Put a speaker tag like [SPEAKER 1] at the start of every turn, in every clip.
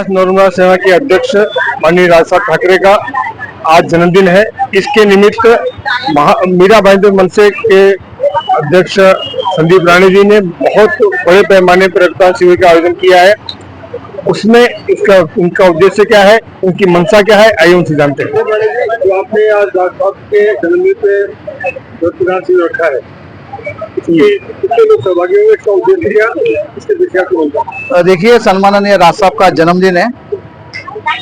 [SPEAKER 1] महाराष्ट्र नवनिर्माण सेना के अध्यक्ष माननीय राज साहब ठाकरे का आज जन्मदिन है। इसके निमित्त मीरा भाईंदर मनसे के अध्यक्ष संदीप राणे जी ने बहुत बड़े पैमाने पर रक्तदान शिविर का आयोजन किया है। उसमें उनका उद्देश्य क्या है, उनकी मंशा क्या है, आइए उनसे जानते हैं।
[SPEAKER 2] जो आपने आज राज साहब के जन्मदिन पे रक्तदान शिविर रखा है, कितने लोग सहभागी होंगे, इसका उद्देश्य क्या, इसके विषय को बोलता।
[SPEAKER 3] देखिए, सम्माननीय राज साहब का जन्मदिन है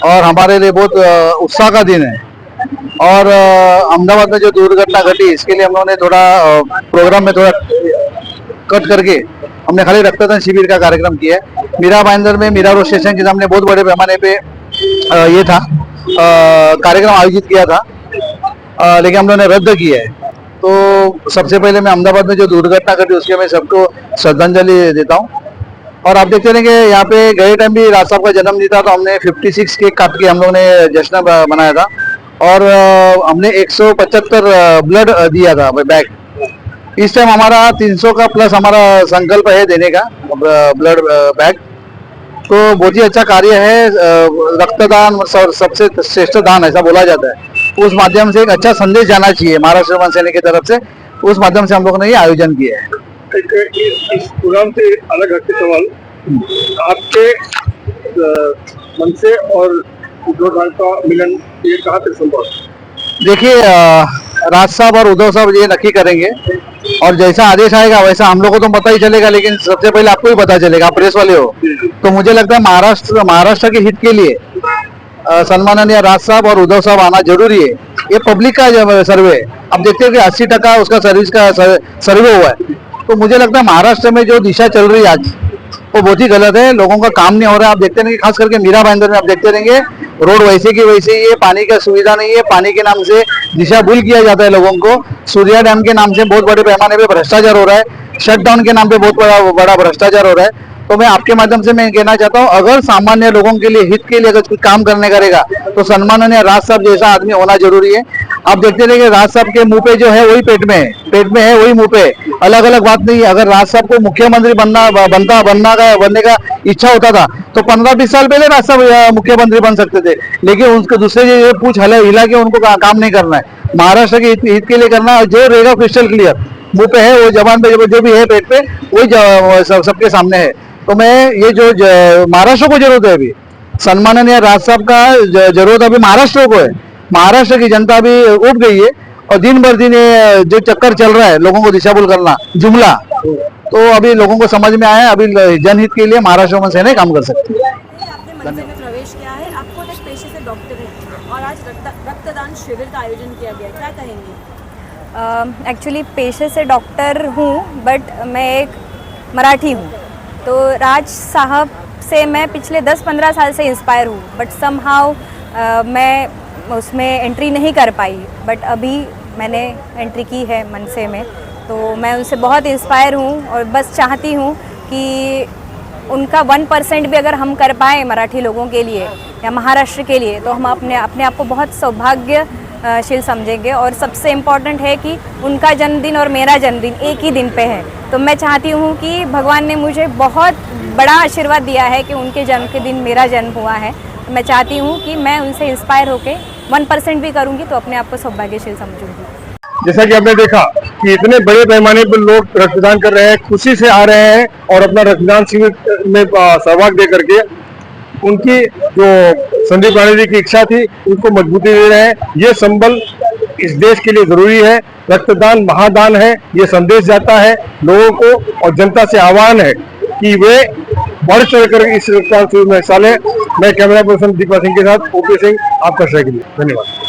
[SPEAKER 3] और हमारे लिए बहुत उत्साह का दिन है। और अहमदाबाद में जो दुर्घटना घटी, इसके लिए हम लोगों ने थोड़ा प्रोग्राम में थोड़ा कट करके हमने खाली रक्तदान शिविर का कार्यक्रम किया है। मीरा भाईंदर में मीरा रोड स्टेशन के सामने बहुत बड़े पैमाने पे ये था कार्यक्रम आयोजित किया था, लेकिन हम लोगों ने रद्द किया है। तो सबसे पहले मैं अहमदाबाद में जो दुर्घटना घटी उसके मैं सबको श्रद्धांजलि देता हूँ। और आप देखते रहेंगे यहाँ पे गए टाइम भी राज साहब का जन्मदिन था, तो हमने 56 केक काट के हम लोगों ने जश्न मनाया था और हमने 175 ब्लड दिया था बैग। इस टाइम हमारा 300 का प्लस हमारा संकल्प है देने का ब्लड बैग। तो बहुत ही अच्छा कार्य है। रक्तदान सबसे श्रेष्ठ दान ऐसा बोला जाता है। उस माध्यम से एक अच्छा संदेश जाना चाहिए महाराष्ट्र नवनिर्माण सेना की तरफ से। उस माध्यम से हम लोगों ने ये आयोजन किया है।
[SPEAKER 2] इस प्रोग्राम से अलग हटके सवाल, आपके मनसे और उद्धव साहब का मिलन ये कहाँ तक संभव?
[SPEAKER 3] देखिए, राज साहब और उद्धव साहब ये नक्की करेंगे और जैसा आदेश आएगा वैसा हम लोगों को तो पता ही चलेगा, लेकिन सबसे पहले आपको ही पता चलेगा, आप प्रेस वाले हो। तो मुझे लगता है महाराष्ट्र के हित के लिए सम्माननीय राज साहब और उद्धव साहब आना जरूरी है। ये पब्लिक का सर्वे है। अब देखते हैं कि 80% उसका सर्विस का सर्वे हुआ है। तो मुझे लगता है महाराष्ट्र में जो दिशा चल रही है आज, वो बहुत ही गलत है। लोगों का काम नहीं हो रहा है। आप देखते रहेंगे, खास करके मीरा भाईंदर में आप देखते रहेंगे रोड वैसे की वैसे ही है, पानी का सुविधा नहीं है। पानी के नाम से दिशा भूल किया जाता है लोगों को। सूर्या डैम के नाम से बहुत बड़े पैमाने पे भ्रष्टाचार हो रहा है। शटडाउन के नाम पे बहुत बड़ा भ्रष्टाचार हो रहा है। तो मैं आपके माध्यम से मैं कहना चाहता हूँ, अगर सामान्य लोगों के लिए, हित के लिए अगर कुछ काम करने करेगा तो सम्माननीय राज साहब जैसा आदमी होना जरूरी है। आप देखते रहिए, राज साहब के मुंह पे जो है वही पेट में है, पेट में है वही मुंह पे, अलग अलग बात नहीं है। अगर राज साहब को मुख्यमंत्री बनने का इच्छा होता था तो 15-20 साल पहले राज साहब मुख्यमंत्री बन सकते थे, लेकिन उनके दूसरे पूछ हिला के उनको काम नहीं करना है। महाराष्ट्र के हित के लिए करना है। जो रहेगा क्रिस्टल क्लियर, मुंह पे है, वो जबान पे जो भी है पेट पे, वही सबके सामने है। तो मैं ये जो महाराष्ट्र को जरूरत है, अभी सम्माननीय राज साहब का जरूरत अभी महाराष्ट्र को है। महाराष्ट्र की जनता अभी उठ गई है और दिन भर दिन जो चक्कर चल रहा है लोगों को दिशाभूल करना, जुमला, तो अभी लोगों को समझ में आया। अभी जनहित के लिए महाराष्ट्र में सेना काम कर सकती है।
[SPEAKER 4] आपने मनसे में प्रवेश किया है, आप खुद एक पेशे से डॉक्टर हैं और आज रक्तदान शिविर का आयोजन किया गया, क्या कहेंगे?
[SPEAKER 5] एक्चुअली पेशे से डॉक्टर हूँ, बट मैं एक मराठी हूँ। तो राज साहब से मैं पिछले 10-15 साल से इंस्पायर हूँ, बट समहाउ मैं उसमें एंट्री नहीं कर पाई। बट अभी मैंने एंट्री की है मनसे में, तो मैं उनसे बहुत इंस्पायर हूँ और बस चाहती हूँ कि उनका 1% भी अगर हम कर पाए मराठी लोगों के लिए या महाराष्ट्र के लिए, तो हम अपने आप को बहुत सौभाग्यशील समझेंगे। और सबसे इम्पॉर्टेंट है कि उनका जन्मदिन और मेरा जन्मदिन एक ही दिन पे है। तो मैं चाहती हूँ कि भगवान ने मुझे बहुत बड़ा आशीर्वाद दिया है कि उनके जन्म के दिन मेरा जन्म हुआ है। मैं चाहती हूँ कि मैं उनसे इंस्पायर होकर 1% भी करूँगी तो अपने आप को सौभाग्यशील समझूंगी।
[SPEAKER 1] जैसा कि आपने देखा कि इतने बड़े पैमाने पर लोग रक्तदान कर रहे हैं, खुशी से आ रहे हैं और अपना रक्तदान शिविर में सहभाग दे करके उनकी जो संदीप राणे जी की इच्छा थी उनको मजबूती दे रहे हैं। ये संबल इस देश के लिए जरूरी है। रक्तदान महादान है, ये संदेश जाता है लोगों को और जनता से आह्वान है कि वे बढ़ चढ़ कर इस रक्तदान शिविर में हिस्सा लें। मैं कैमरा पर्सन दीपा सिंह के साथ ओपी सिंह, आपका सहयोगी। धन्यवाद।